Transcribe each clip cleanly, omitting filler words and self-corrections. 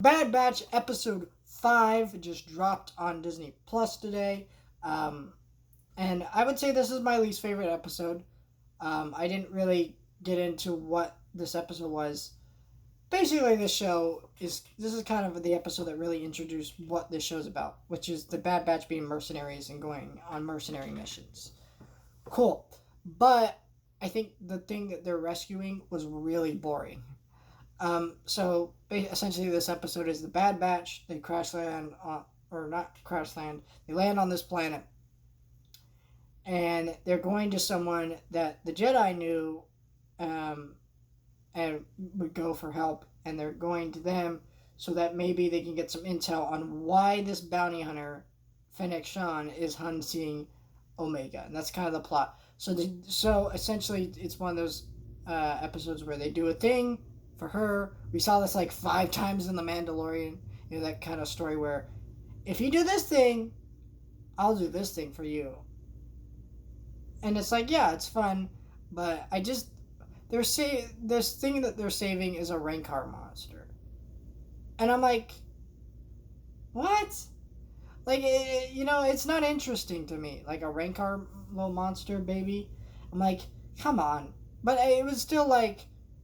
Bad Batch episode 5 just dropped on Disney Plus today. And I would say this is my least favorite episode. I didn't really get into what this episode was. Basically, this is kind of the episode that really introduced what this show's about, which is the Bad Batch being mercenaries and going on mercenary missions. Cool. But I think the thing that they're rescuing was really boring. So essentially, this episode is the Bad Batch. They crash land on, or not crash land. They land on this planet, and they're going to someone that the Jedi knew, um, and would go for help. And they're going to them so that maybe they can get some intel on why this bounty hunter, Fennec Shan, is hunting Omega, and that's kind of the plot. So essentially, it's one of those episodes where they do a thing for her. We saw this like 5 times in The Mandalorian. You know, that kind of story where if you do this thing, I'll do this thing for you. And it's like, yeah, it's fun, but this thing that they're saving is a Rancor monster, and I'm like, what? Like, it's not interesting to me. Like a Rancor little monster baby. I'm like, come on. But it was still like,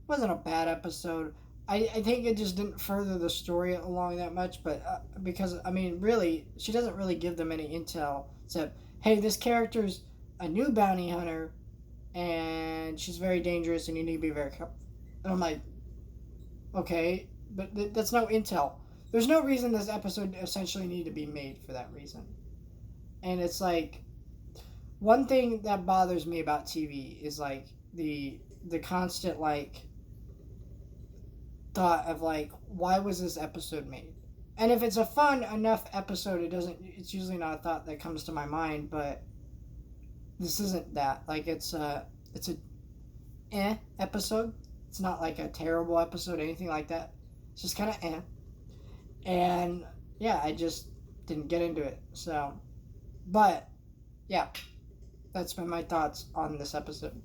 wasn't a bad episode. I think it just didn't further the story along that much. But because I mean, really, she doesn't really give them any intel except, hey, this character's a new bounty hunter, and she's very dangerous, and you need to be very careful. And I'm like, okay, but that's no intel. There's no reason this episode essentially needed to be made for that reason. And it's like, one thing that bothers me about TV is like the constant like thought of like, why was this episode made? And if it's a fun enough episode, it's usually not a thought that comes to my mind. But this isn't that. Like, it's a episode. It's not like a terrible episode, anything like that. It's just kind of and yeah, I just didn't get into it. So, but yeah, that's been my thoughts on this episode.